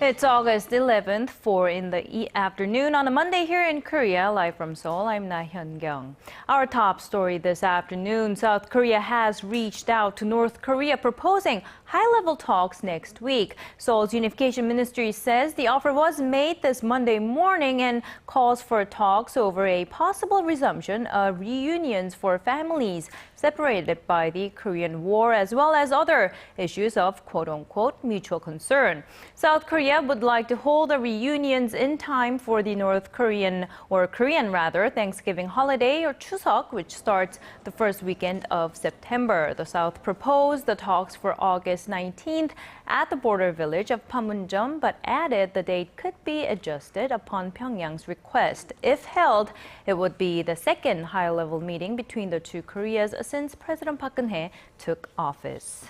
It's August 11th, 4 in the afternoon on a Monday here in Korea. Live from Seoul, I'm Na Hyun-kyung. Our top story this afternoon, South Korea has reached out to North Korea proposing high-level talks next week. Seoul's unification ministry says the offer was made this Monday morning and calls for talks over a possible resumption of reunions for families separated by the Korean War, as well as other issues of quote-unquote mutual concern. South Korea would like to hold the reunions in time for the North Korean, or Korean rather, Thanksgiving holiday or Chuseok, which starts the first weekend of September. The South proposed the talks for August 19th at the border village of Panmunjom, but added the date could be adjusted upon Pyongyang's request. If held, it would be the second high-level meeting between the two Koreas since President Park Geun-hye took office.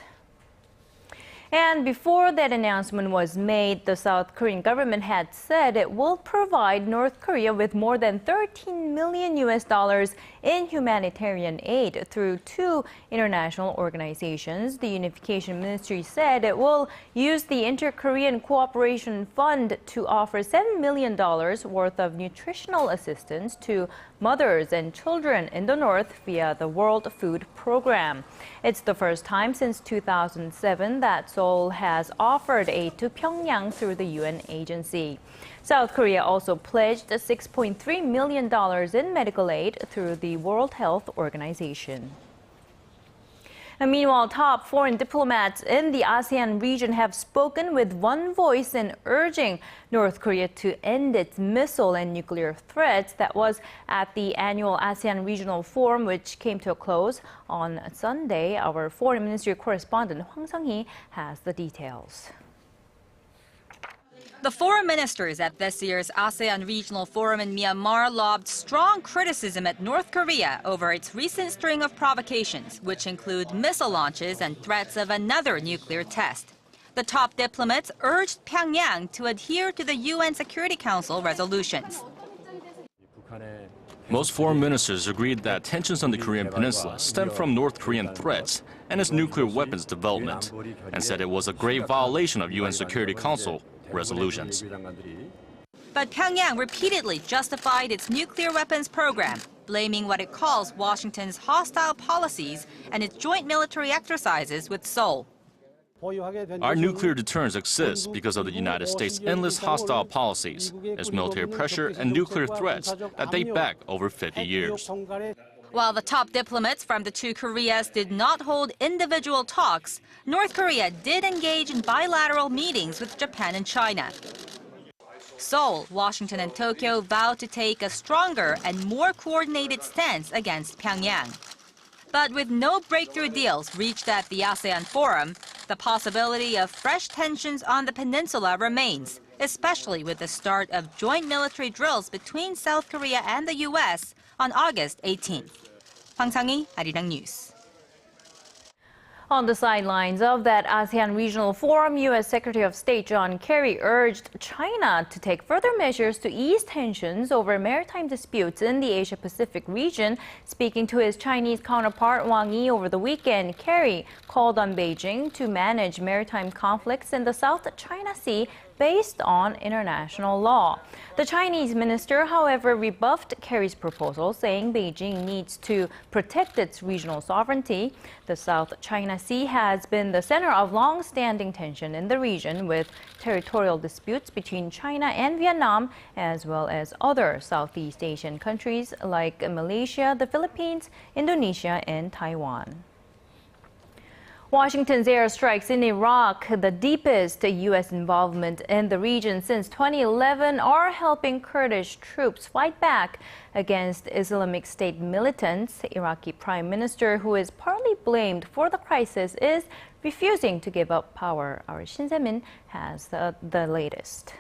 And before that announcement was made, the South Korean government had said it will provide North Korea with more than $13 million in humanitarian aid through two international organizations. The Unification Ministry said it will use the Inter-Korean Cooperation Fund to offer $7 million worth of nutritional assistance to mothers and children in the North via the World Food Program. It's the first time since 2007 that Seoul has offered aid to Pyongyang through the UN agency. South Korea also pledged $6.3 million in medical aid through the World Health Organization. And meanwhile, top foreign diplomats in the ASEAN region have spoken with one voice in urging North Korea to end its missile and nuclear threats. That was at the annual ASEAN Regional Forum, which came to a close on Sunday. Our Foreign Ministry correspondent Hwang Sang-hee has the details. The foreign ministers at this year's ASEAN Regional Forum in Myanmar lobbed strong criticism at North Korea over its recent string of provocations, which include missile launches and threats of another nuclear test. The top diplomats urged Pyongyang to adhere to the UN Security Council resolutions. Most foreign ministers agreed that tensions on the Korean peninsula stem from North Korean threats and its nuclear weapons development, and said it was a grave violation of UN Security Council resolutions. But Pyongyang repeatedly justified its nuclear weapons program, blaming what it calls Washington's hostile policies and its joint military exercises with Seoul. Our nuclear deterrence exists because of the United States' endless hostile policies, its military pressure and nuclear threats that date back over 50 years. While the top diplomats from the two Koreas did not hold individual talks, North Korea did engage in bilateral meetings with Japan and China. Seoul, Washington, and Tokyo vowed to take a stronger and more coordinated stance against Pyongyang. But with no breakthrough deals reached at the ASEAN Forum, the possibility of fresh tensions on the peninsula remains, especially with the start of joint military drills between South Korea and the U.S. on August 18th. Hwang Sang-hee, Arirang News. On the sidelines of that ASEAN Regional Forum, U.S. Secretary of State John Kerry urged China to take further measures to ease tensions over maritime disputes in the Asia-Pacific region. Speaking to his Chinese counterpart Wang Yi over the weekend, Kerry called on Beijing to manage maritime conflicts in the South China Sea based on international law. The Chinese minister, however, rebuffed Kerry's proposal, saying Beijing needs to protect its regional sovereignty. The South China Sea has been the center of long-standing tension in the region, with territorial disputes between China and Vietnam, as well as other Southeast Asian countries like Malaysia, the Philippines, Indonesia, and Taiwan. Washington's airstrikes in Iraq, the deepest U.S. involvement in the region since 2011, are helping Kurdish troops fight back against Islamic State militants. Iraqi Prime Minister, who is partly blamed for the crisis, is refusing to give up power. Our Shin Se-min has the latest.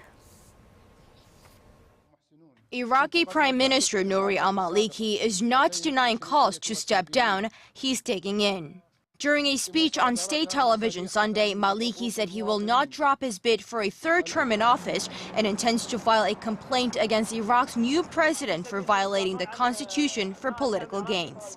Iraqi Prime Minister Nouri al-Maliki is not denying calls to step down. He's taking in. During a speech on state television Sunday, Maliki said he will not drop his bid for a third term in office and intends to file a complaint against Iraq's new president for violating the constitution for political gains.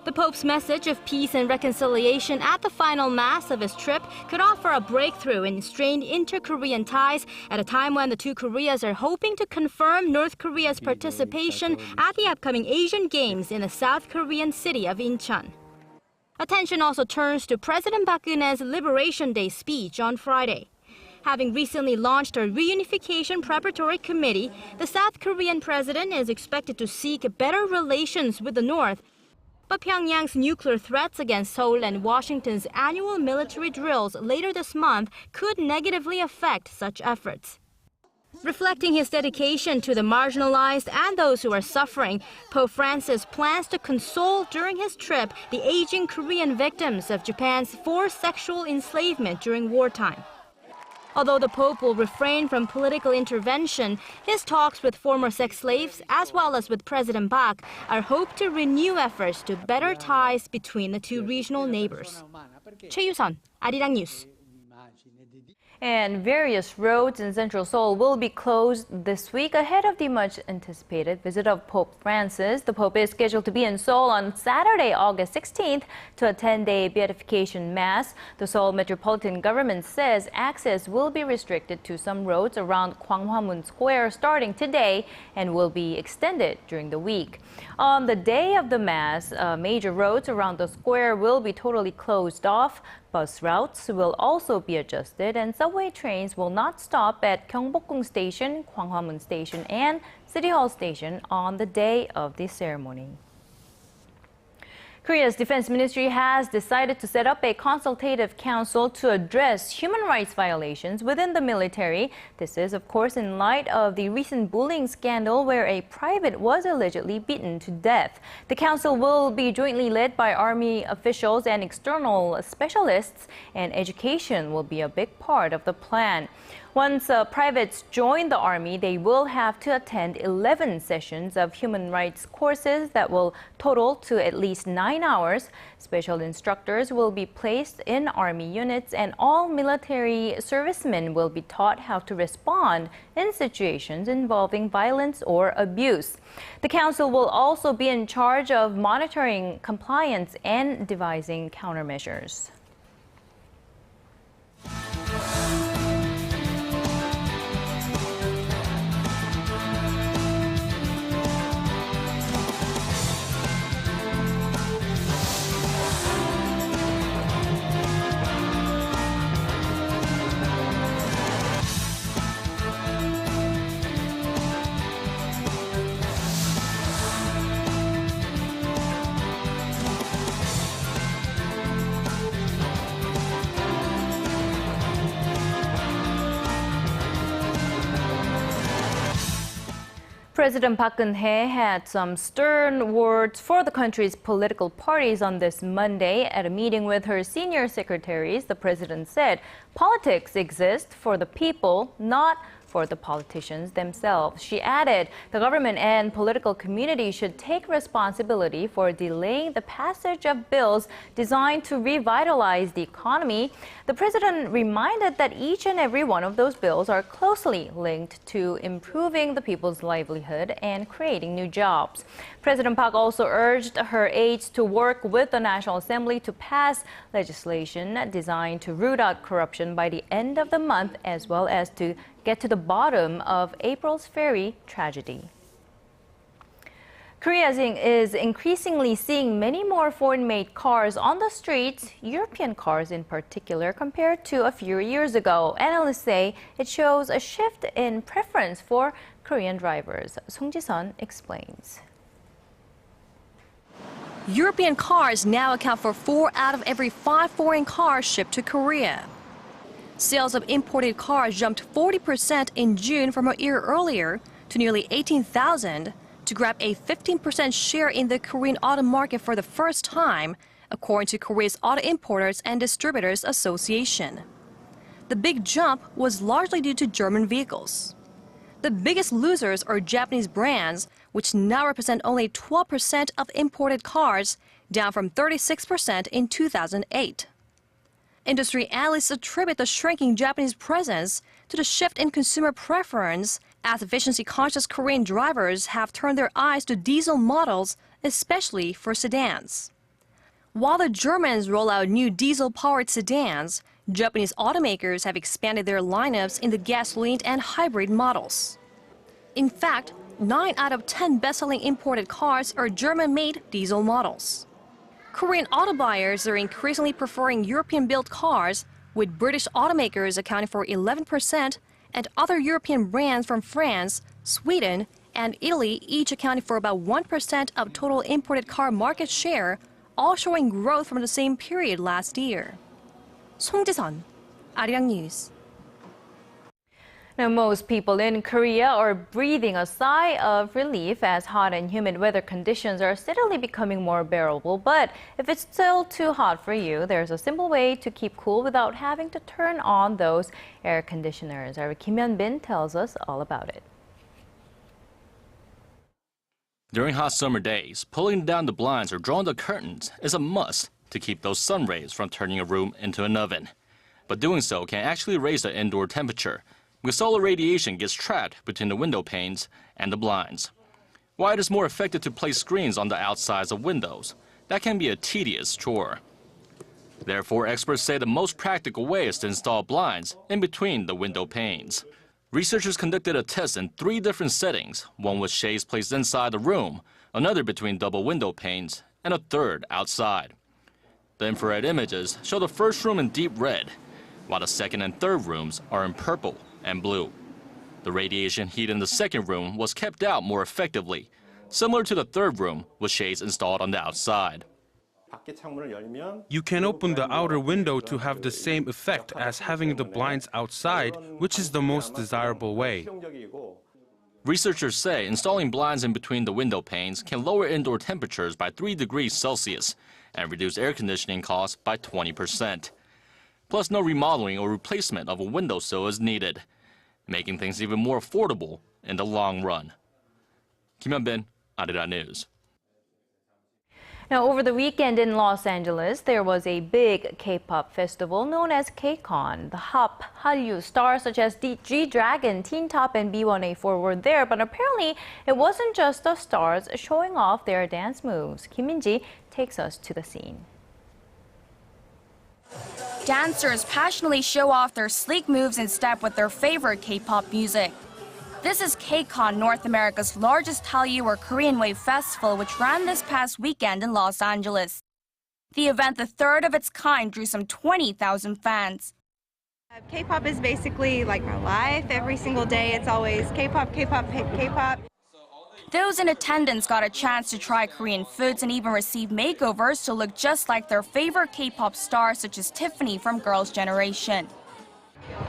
The Pope's message of peace and reconciliation at the final Mass of his trip could offer a breakthrough in strained inter-Korean ties at a time when the two Koreas are hoping to confirm North Korea's participation at the upcoming Asian Games in the South Korean city of Incheon. Attention also turns to President Park Geun-hye's Liberation Day speech on Friday. Having recently launched a reunification preparatory committee, the South Korean president is expected to seek better relations with the North. But Pyongyang's nuclear threats against Seoul and Washington's annual military drills later this month could negatively affect such efforts. Reflecting his dedication to the marginalized and those who are suffering, Pope Francis plans to console during his trip the aging Korean victims of Japan's forced sexual enslavement during wartime. Although the Pope will refrain from political intervention, his talks with former sex slaves, as well as with President Park, are hoped to renew efforts to better ties between the two regional neighbors. Choi Yu-sun, Arirang News. And various roads in central Seoul will be closed this week ahead of the much-anticipated visit of Pope Francis. The Pope is scheduled to be in Seoul on Saturday, August 16th, to attend a beatification mass. The Seoul Metropolitan Government says access will be restricted to some roads around Gwanghwamun Square starting today and will be extended during the week. On the day of the mass, major roads around the square will be totally closed off. Bus routes will also be adjusted, and subway trains will not stop at Gyeongbokgung Station, Gwanghwamun Station, and City Hall Station on the day of the ceremony. Korea's Defense Ministry has decided to set up a consultative council to address human rights violations within the military. This is, of course, in light of the recent bullying scandal where a private was allegedly beaten to death. The council will be jointly led by Army officials and external specialists, and education will be a big part of the plan. Once privates join the Army, they will have to attend 11 sessions of human rights courses that will total to at least 9 hours. Special instructors will be placed in Army units, and all military servicemen will be taught how to respond in situations involving violence or abuse. The council will also be in charge of monitoring compliance and devising countermeasures. President Park Geun-hye had some stern words for the country's political parties on this Monday. At a meeting with her senior secretaries, the president said politics exist for the people, not for the politicians themselves. She added the government and political community should take responsibility for delaying the passage of bills designed to revitalize the economy. The president reminded that each and every one of those bills are closely linked to improving the people's livelihood and creating new jobs. President Park also urged her aides to work with the National Assembly to pass legislation designed to root out corruption by the end of the month, as well as to get to the bottom of April's ferry tragedy. Korea is increasingly seeing many more foreign-made cars on the streets, European cars in particular, compared to a few years ago. Analysts say it shows a shift in preference for Korean drivers. Song Ji-sun explains. European cars now account for 4 out of every 5 foreign cars shipped to Korea. Sales of imported cars jumped 40% in June from a year earlier to nearly 18,000 to grab a 15% share in the Korean auto market for the first time, according to Korea's Auto Importers and Distributors Association. The big jump was largely due to German vehicles. The biggest losers are Japanese brands, which now represent only 12% of imported cars, down from 36% in 2008. Industry analysts attribute the shrinking Japanese presence to the shift in consumer preference, as efficiency-conscious Korean drivers have turned their eyes to diesel models, especially for sedans. While the Germans roll out new diesel-powered sedans, Japanese automakers have expanded their lineups in the gasoline and hybrid models. In fact, 9 out of 10 best-selling imported cars are German-made diesel models. Korean auto buyers are increasingly preferring European-built cars, with British automakers accounting for 11% and other European brands from France, Sweden, and Italy each accounting for about 1% of total imported car market share, all showing growth from the same period last year. 송지선, Arirang News. Now, most people in Korea are breathing a sigh of relief as hot and humid weather conditions are steadily becoming more bearable. But if it's still too hot for you, there's a simple way to keep cool without having to turn on those air conditioners. Our Kim Hyun-bin tells us all about it. During hot summer days, pulling down the blinds or drawing the curtains is a must to keep those sun rays from turning a room into an oven. But doing so can actually raise the indoor temperature, because solar radiation gets trapped between the window panes and the blinds. While it is more effective to place screens on the outsides of windows, that can be a tedious chore. Therefore, experts say the most practical way is to install blinds in between the window panes. Researchers conducted a test in 3 different settings, one with shades placed inside the room, another between double window panes, and a third outside. The infrared images show the first room in deep red, while the second and third rooms are in purple and blue. The radiation heat in the second room was kept out more effectively, similar to the third room with shades installed on the outside. You can open the outer window to have the same effect as having the blinds outside, which is the most desirable way. Researchers say installing blinds in between the window panes can lower indoor temperatures by 3 degrees Celsius and reduce air conditioning costs by 20%. Plus, no remodeling or replacement of a windowsill is needed, making things even more affordable in the long run. Kim Hyun-bin, Arirang News. Now, over the weekend in Los Angeles, there was a big K-pop festival known as KCON. The top Hallyu stars such as G-Dragon, Teen Top, and B1A4 were there, but apparently it wasn't just the stars showing off their dance moves. Kim Min-ji takes us to the scene. Dancers passionately show off their sleek moves in step with their favorite K-pop music. This is KCON, North America's largest Hallyu or Korean Wave festival, which ran this past weekend in Los Angeles. The event, the third of its kind, drew some 20,000 fans. K-pop is basically like my life. Every single day it's always K-pop, K-pop, K-pop. Those in attendance got a chance to try Korean foods and even receive makeovers to look just like their favorite K-pop stars such as Tiffany from Girls' Generation.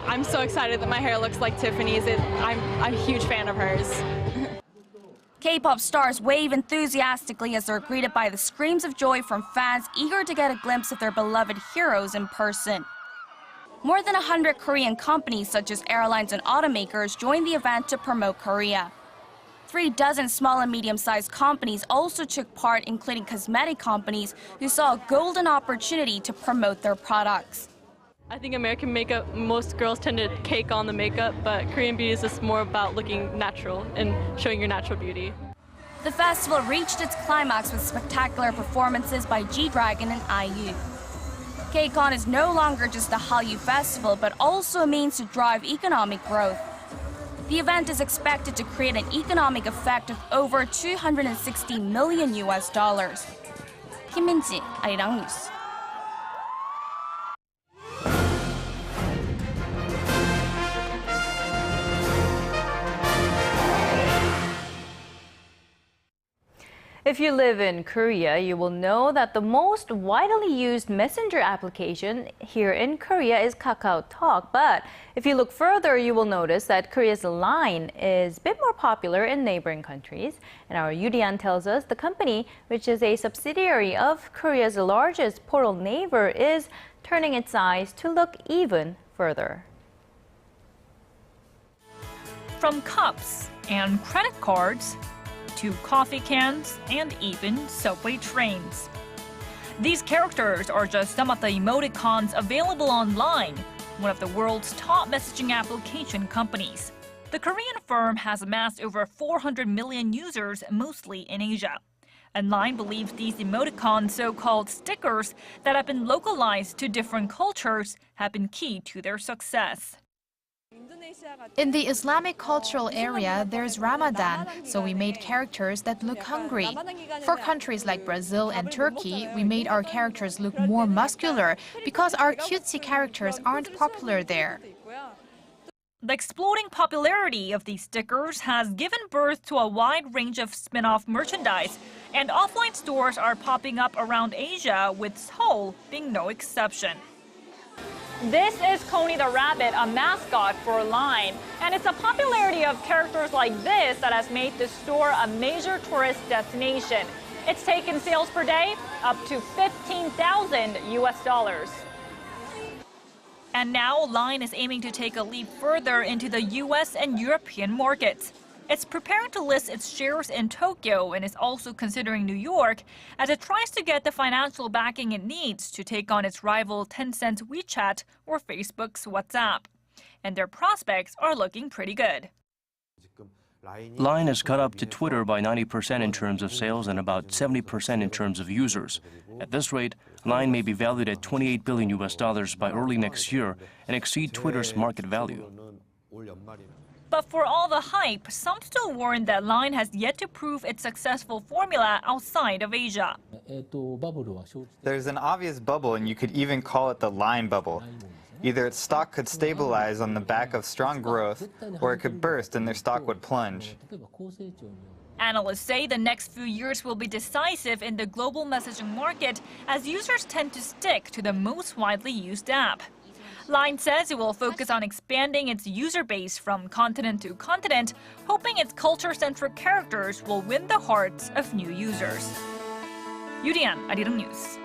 I'm so excited that my hair looks like Tiffany's. I'm a huge fan of hers. K-pop stars wave enthusiastically as they're greeted by the screams of joy from fans eager to get a glimpse of their beloved heroes in person. More than 100 Korean companies such as airlines and automakers joined the event to promote Korea. 3 dozen small and medium-sized companies also took part, including cosmetic companies who saw a golden opportunity to promote their products. I think American makeup, most girls tend to cake on the makeup, but Korean beauty is just more about looking natural and showing your natural beauty. The festival reached its climax with spectacular performances by G-Dragon and IU. KCON is no longer just a Hallyu festival, but also a means to drive economic growth. The event is expected to create an economic effect of over $260 million. Kim Min-ji, Arirang News. If you live in Korea, you will know that the most widely used messenger application here in Korea is KakaoTalk. But if you look further, you will notice that Korea's Line is a bit more popular in neighboring countries. And our Yurian tells us the company, which is a subsidiary of Korea's largest portal neighbor, is turning its eyes to look even further. From cups and credit cards to coffee cans and even subway trains. These characters are just some of the emoticons available on Line, one of the world's top messaging application companies. The Korean firm has amassed over 400 million users, mostly in Asia. And Line believes these emoticons, so-called stickers, that have been localized to different cultures, have been key to their success. In the Islamic cultural area, there's Ramadan, so we made characters that look hungry. For countries like Brazil and Turkey, we made our characters look more muscular because our cutesy characters aren't popular there. The exploding popularity of these stickers has given birth to a wide range of spin-off merchandise, and offline stores are popping up around Asia, with Seoul being no exception. This is Coney the Rabbit, a mascot for Line, and it's the popularity of characters like this that has made the store a major tourist destination. It's taken sales per day up to $15,000. And now Line is aiming to take a leap further into the US and European markets. It's preparing to list its shares in Tokyo and is also considering New York as it tries to get the financial backing it needs to take on its rival Tencent's WeChat or Facebook's WhatsApp. And their prospects are looking pretty good. Line has caught up to Twitter by 90% in terms of sales and about 70% in terms of users. At this rate, Line may be valued at $28 billion by early next year and exceed Twitter's market value. But for all the hype, some still warn that Line has yet to prove its successful formula outside of Asia. There's an obvious bubble, and you could even call it the Line bubble. Either its stock could stabilize on the back of strong growth, or it could burst and their stock would plunge. Analysts say the next few years will be decisive in the global messaging market as users tend to stick to the most widely used app. Line says it will focus on expanding its user base from continent to continent, hoping its culture-centric characters will win the hearts of new users. Yurian, Arirang News.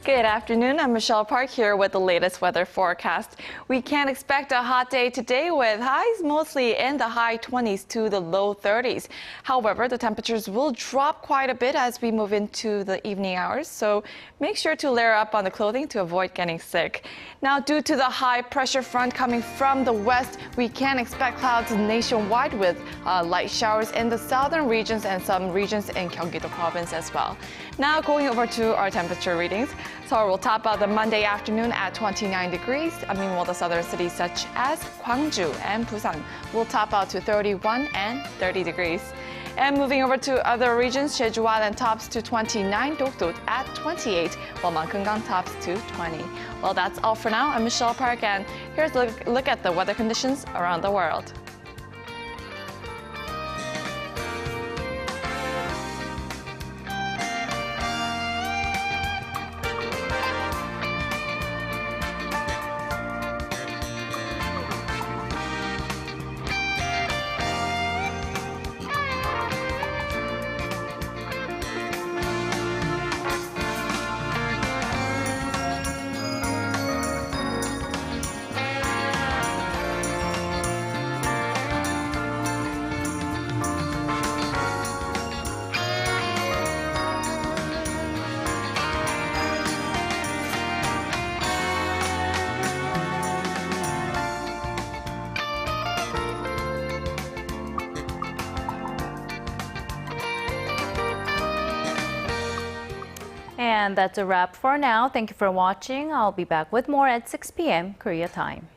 Good afternoon, I'm Michelle Park here with the latest weather forecast. We can expect a hot day today with highs mostly in the high 20s to the low 30s. However, the temperatures will drop quite a bit as we move into the evening hours, so make sure to layer up on the clothing to avoid getting sick. Now, due to the high pressure front coming from the west, we can expect clouds nationwide with light showers in the southern regions and some regions in Gyeonggi-do province as well. Now, going over to our temperature readings. Seoul will top out the Monday afternoon at 29 degrees. Meanwhile, the southern cities such as Gwangju and Busan will top out to 31 and 30 degrees. And moving over to other regions, Jeju Island tops to 29, Dokdo at 28, while Mankungang tops to 20. Well, that's all for now. I'm Michelle Park, and here's a look at the weather conditions around the world. And that's a wrap for now. Thank you for watching. I'll be back with more at 6 p.m. Korea time.